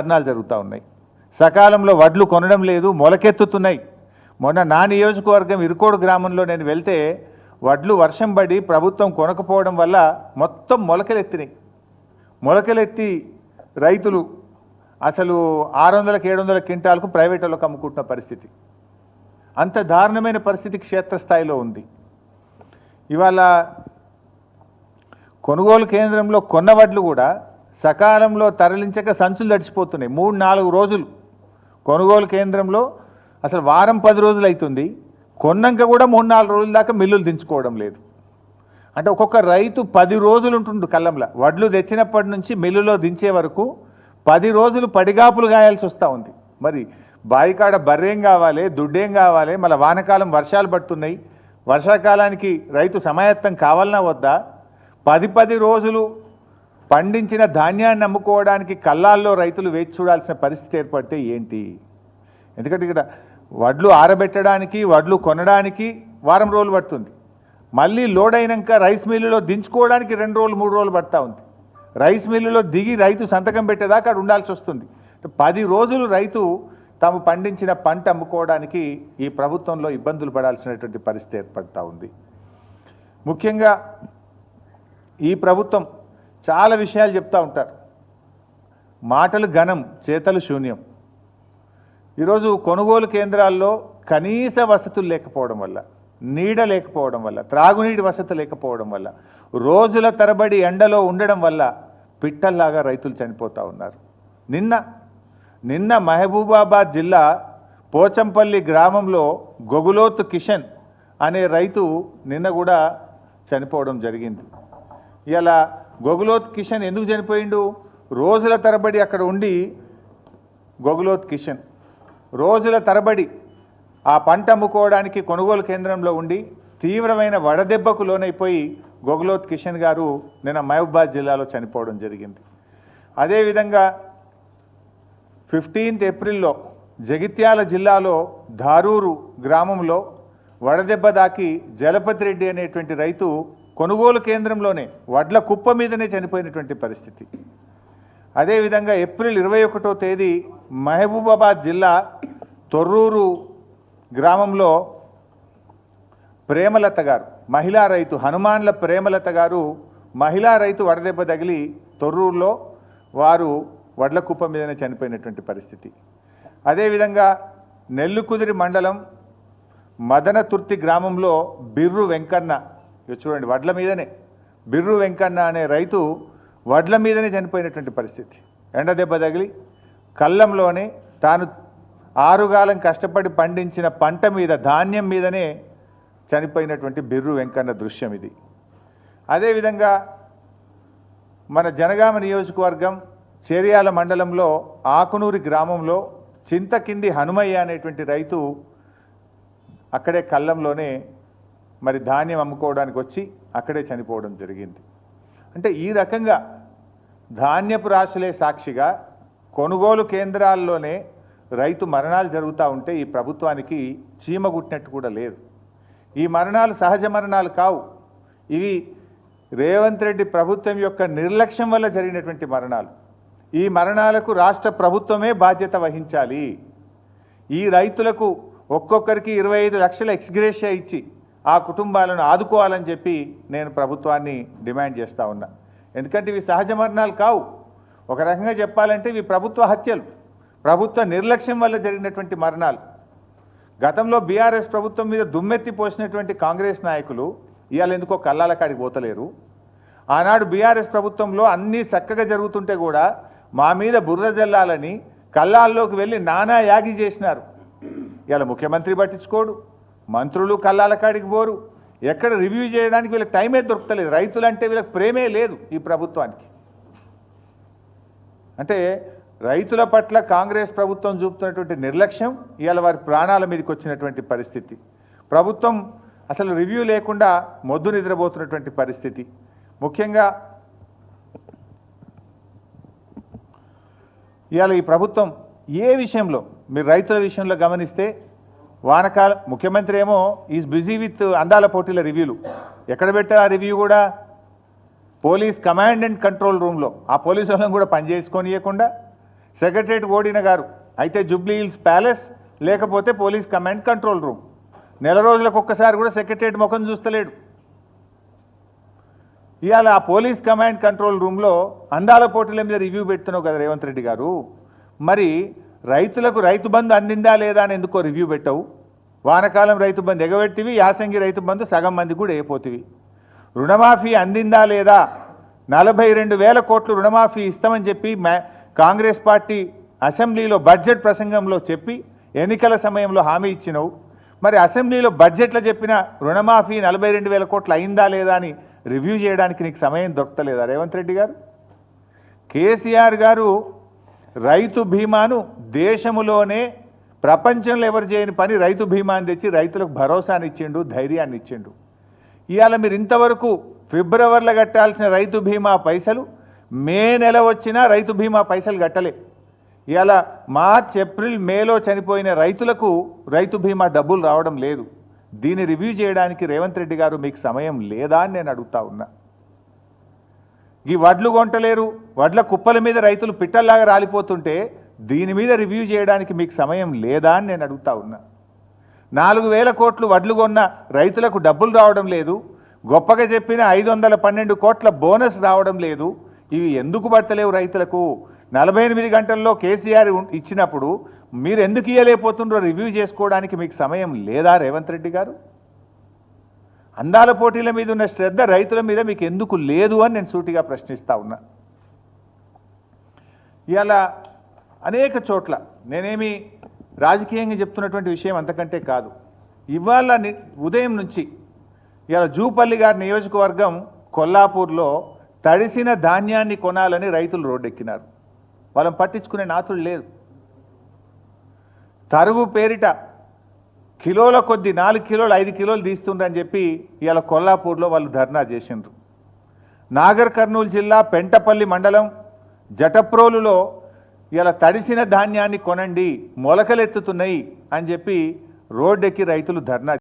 ధర్నాలు జరుగుతూ ఉన్నాయి. సకాలంలో వడ్లు కొనడం లేదు, మొలకెత్తుతున్నాయి. మొన్న నా నియోజకవర్గం ఇరుకోడు గ్రామంలో నేను వెళ్తే వడ్లు వర్షం పడి ప్రభుత్వం కొనకపోవడం వల్ల మొత్తం మొలకలెత్తినాయి. మొలకలెత్తి రైతులు అసలు 600-700 క్వింటాలకు ప్రైవేట్ వాళ్ళకు అమ్ముకుంటున్న పరిస్థితి. అంత దారుణమైన పరిస్థితి క్షేత్రస్థాయిలో ఉంది. ఇవాళ కొనుగోలు కేంద్రంలో కొన్న వడ్లు కూడా సకాలంలో తరలించక సంచులు తడిచిపోతున్నాయి. 3-4 రోజులు కొనుగోలు కేంద్రంలో అసలు వారం 10 రోజులు అవుతుంది. కొన్నాక కూడా 3-4 రోజుల దాకా మిల్లులు దించుకోవడం లేదు. అంటే ఒక్కొక్క రైతు 10 రోజులు ఉంటుండు కళ్ళంలో. వడ్లు తెచ్చినప్పటి నుంచి మిల్లులో దించే వరకు 10 రోజులు పడిగాపులు గాయాల్సి వస్తూ ఉంది. మరి బాయికాడ బర్రేం కావాలి, దుడ్డేం కావాలి, మళ్ళీ వానకాలం వర్షాలు పడుతున్నాయి. వర్షాకాలానికి రైతు సమాయత్తం కావాలన్నా వద్దా? 10 రోజులు పండించిన ధాన్యాన్ని అమ్ముకోవడానికి కళ్ళాల్లో రైతులు వేచి చూడాల్సిన పరిస్థితి ఏర్పడితే ఏంటి? ఎందుకంటే ఇక్కడ వడ్లు ఆరబెట్టడానికి, వడ్లు కొనడానికి వారం రోజులు పడుతుంది. మళ్ళీ లోడ్ అయినాక రైస్ మిల్లులో దించుకోవడానికి 2 రోజులు 3 రోజులు పడుతూ ఉంది. రైస్ మిల్లులో దిగి రైతు సంతకం పెట్టేదాకా అక్కడ ఉండాల్సి వస్తుంది. 10 రోజులు రైతు తాము పండించిన పంట అమ్ముకోవడానికి ఈ ప్రభుత్వంలో ఇబ్బందులు పడాల్సినటువంటి పరిస్థితి ఏర్పడుతూ ఉంది. ముఖ్యంగా ఈ ప్రభుత్వం చాలా విషయాలు చెప్తూ ఉంటారు. మాటలు ఘనం, చేతలు శూన్యం. ఈరోజు కొనుగోలు కేంద్రాల్లో కనీస వసతులు లేకపోవడం వల్ల, నీడ లేకపోవడం వల్ల, త్రాగునీటి వసతి లేకపోవడం వల్ల, రోజుల తరబడి ఎండలో ఉండడం వల్ల పిట్టల్లాగా రైతులు చనిపోతూ ఉన్నారు. నిన్న మహబూబాబాద్ జిల్లా పోచంపల్లి గ్రామంలో గొగులోతు కిషన్ అనే రైతు నిన్న కూడా చనిపోవడం జరిగింది. ఇలా గొగులోత్ కిషన్ ఎందుకు చనిపోయిండు? రోజుల తరబడి అక్కడ ఉండి గొగులోత్ కిషన్ రోజుల తరబడి ఆ పంట అమ్ముకోవడానికి కొనుగోలు కేంద్రంలో ఉండి తీవ్రమైన వడదెబ్బకు లోనైపోయి గొగులోత్ కిషన్ గారు నిన్న మహబూబాబాద్ జిల్లాలో చనిపోవడం జరిగింది. అదేవిధంగా 15 ఏప్రిల్లో జగిత్యాల జిల్లాలో ధారూరు గ్రామంలో వడదెబ్బ దాకి జలపతి రెడ్డి అనేటువంటి రైతు కొనుగోలు కేంద్రంలోనే వడ్ల కుప్ప మీదనే చనిపోయినటువంటి పరిస్థితి. అదేవిధంగా ఏప్రిల్ 21వ తేదీ మహబూబాబాద్ జిల్లా తొర్రూరు గ్రామంలో ప్రేమలత గారు, మహిళా రైతు, హనుమాన్ల ప్రేమలత గారు మహిళా రైతు వడదెబ్బ తగిలి తొర్రూరులో వారు వడ్ల కుప్ప మీదనే చనిపోయినటువంటి పరిస్థితి. అదేవిధంగా నెల్లుకుదిరి మండలం మదనతుర్తి గ్రామంలో బిర్రు వెంకన్న, చూడండి వడ్ల మీదనే బిర్రు వెంకన్న అనే రైతు వడ్ల మీదనే చనిపోయినటువంటి పరిస్థితి. ఎండ దెబ్బ తగిలి కళ్ళంలోనే తాను 6 కాలం కష్టపడి పండించిన పంట మీద, ధాన్యం మీదనే చనిపోయినటువంటి బిర్రు వెంకన్న దృశ్యం ఇది. అదేవిధంగా మన జనగామ నియోజకవర్గం చేర్యాల మండలంలో ఆకునూరి గ్రామంలో చింతకింది హనుమయ్య అనేటువంటి రైతు అక్కడే కళ్ళంలోనే మరి ధాన్యం అమ్ముకోవడానికి వచ్చి అక్కడే చనిపోవడం జరిగింది. అంటే ఈ రకంగా ధాన్యపు రాశులే సాక్షిగా కొనుగోలు కేంద్రాల్లోనే రైతు మరణాలు జరుగుతూ ఉంటే ఈ ప్రభుత్వానికి చీమ గుట్టినట్టు కూడా లేదు. ఈ మరణాలు సహజ మరణాలు కావు. ఇవి రేవంత్ రెడ్డి ప్రభుత్వం యొక్క నిర్లక్ష్యం వల్ల జరిగినటువంటి మరణాలు. ఈ మరణాలకు రాష్ట్ర ప్రభుత్వమే బాధ్యత వహించాలి. ఈ రైతులకు ఒక్కొక్కరికి 25 లక్షల ఎక్స్గ్రేషియా ఇచ్చి ఆ కుటుంబాలను ఆదుకోవాలని చెప్పి నేను ప్రభుత్వాన్ని డిమాండ్ చేస్తూ ఉన్నా. ఎందుకంటే ఇవి సహజ మరణాలు కావు. ఒక రకంగా చెప్పాలంటే ఇవి ప్రభుత్వ హత్యలు, ప్రభుత్వ నిర్లక్ష్యం వల్ల జరిగినటువంటి మరణాలు. గతంలో బీఆర్ఎస్ ప్రభుత్వం మీద దుమ్మెత్తి పోసినటువంటి కాంగ్రెస్ నాయకులు ఇవాళ ఎందుకో కళ్ళాల కాడికి పోతలేరు. ఆనాడు బీఆర్ఎస్ ప్రభుత్వంలో అన్నీ చక్కగా జరుగుతుంటే కూడా మా మీద బురద జల్లాలని కళ్ళాల్లోకి వెళ్ళి నానా యాగి చేసినారు. ఇవాళ ముఖ్యమంత్రి పట్టించుకోడు, మంత్రులు కళ్ళాల కాడికి పోరు, ఎక్కడ రివ్యూ చేయడానికి వీళ్ళకి టైమే దొరకలేదు. రైతులంటే వీళ్ళకి ప్రేమే లేదు ఈ ప్రభుత్వానికి. అంటే రైతుల పట్ల కాంగ్రెస్ ప్రభుత్వం చూపుతున్నటువంటి నిర్లక్ష్యం ఇవాళ వారి ప్రాణాల మీదకి వచ్చినటువంటి పరిస్థితి. ప్రభుత్వం అసలు రివ్యూ లేకుండా మొద్దు నిద్రపోతున్నటువంటి పరిస్థితి. ముఖ్యంగా ఇవాళ ఈ ప్రభుత్వం ఏ విషయంలో మీరు రైతుల విషయంలో గమనిస్తే వానకాలం ముఖ్యమంత్రి ఏమో ఈజ్ బిజీ విత్ అందాల పోటీల రివ్యూలు. ఎక్కడ పెట్టారు ఆ రివ్యూ కూడా? పోలీస్ కమాండ్ అండ్ కంట్రోల్ రూమ్లో. ఆ పోలీసు వాళ్ళని కూడా పనిచేసుకొనియకుండా సెక్రటరేట్ ఓడిన గారు అయితే జూబ్లీ హిల్స్ ప్యాలెస్ లేకపోతే పోలీస్ కమాండ్ కంట్రోల్ రూమ్. నెల రోజులకు ఒక్కసారి కూడా సెక్రటరేట్ ముఖం చూస్తలేడు. ఇవాళ ఆ పోలీస్ కమాండ్ కంట్రోల్ రూమ్లో అందాల పోటీల మీద రివ్యూ పెడుతున్నావు కదా రేవంత్ రెడ్డి గారు. మరి రైతులకు రైతు బంధు అందిందా లేదా అని ఎందుకో రివ్యూ పెట్టవు? వానకాలం రైతు బంధు ఎగబెట్టివి, యాసంగి రైతు బంధు సగం మంది కూడా అయిపోతివి. రుణమాఫీ అందిందా లేదా? 42,000 కోట్లు రుణమాఫీ ఇస్తామని చెప్పి కాంగ్రెస్ పార్టీ అసెంబ్లీలో బడ్జెట్ ప్రసంగంలో చెప్పి ఎన్నికల సమయంలో హామీ ఇచ్చినవు. మరి అసెంబ్లీలో బడ్జెట్లో చెప్పిన రుణమాఫీ 42,000 కోట్లు అయిందా లేదా అని రివ్యూ చేయడానికి నీకు సమయం దొరకలేదా రేవంత్ రెడ్డి గారు? కేసీఆర్ గారు రైతు బీమాను దేశములోనే ప్రపంచంలో ఎవరు చేయని పని రైతు బీమాని తెచ్చి రైతులకు భరోసాని ఇచ్చిండు, ధైర్యాన్ని ఇచ్చిండు. ఇవాళ మీరు ఇంతవరకు ఫిబ్రవరిలో కట్టాల్సిన రైతు బీమా పైసలు మే నెల వచ్చినా రైతు బీమా పైసలు కట్టలే. ఇవాళ మార్చ్, ఏప్రిల్, మేలో చనిపోయిన రైతులకు రైతు బీమా డబ్బులు రావడం లేదు. దీన్ని రివ్యూ చేయడానికి రేవంత్ రెడ్డి గారు మీకు సమయం లేదా అని నేను అడుగుతా ఉన్నా. ఈ వడ్లు కొంటలేరు, వడ్ల కుప్పల మీద రైతులు పిట్టల్లాగా రాలిపోతుంటే దీని మీద రివ్యూ చేయడానికి మీకు సమయం లేదా అని నేను అడుగుతా ఉన్నా. 4,000 కోట్లు వడ్లు కొన్న రైతులకు డబ్బులు రావడం లేదు. గొప్పగా చెప్పిన 512 కోట్ల బోనస్ రావడం లేదు. ఇవి ఎందుకు పడతలేవు రైతులకు? 48 గంటల్లో కేసీఆర్ ఇచ్చినప్పుడు మీరు ఎందుకు ఇయ్యలేకపోతుండ్రో రివ్యూ చేసుకోవడానికి మీకు సమయం లేదా రేవంత్ రెడ్డి గారు? అందాల పోటీల మీద ఉన్న శ్రద్ధ రైతుల మీద మీకు ఎందుకు లేదు అని నేను సూటిగా ప్రశ్నిస్తా ఉన్నా. ఇవాళ అనేక చోట్ల నేనేమి రాజకీయంగా చెప్తున్నటువంటి విషయం అంతకంటే కాదు. ఇవాళ ఉదయం నుంచి ఇవాళ జూపల్లి గారి నియోజకవర్గం కొల్లాపూర్లో తడిసిన ధాన్యాన్ని కొనాలని రైతులు రోడ్డెక్కినారు. వాళ్ళని పట్టించుకునే నాతులు లేదు. తరుగు పేరిట కిలోల కొద్ది 4 కిలోలు 5 కిలోలు తీస్తుండ్రని చెప్పి ఇవాళ కొల్లాపూర్లో వాళ్ళు ధర్నా చేసిండ్రు. నాగర్ కర్నూలు జిల్లా పెంటపల్లి మండలం జటప్రోలులో ఇవాళ తడిసిన ధాన్యాన్ని కొనండి, మొలకలెత్తుతున్నాయి అని చెప్పి రోడ్డెక్కి రైతులు ధర్నా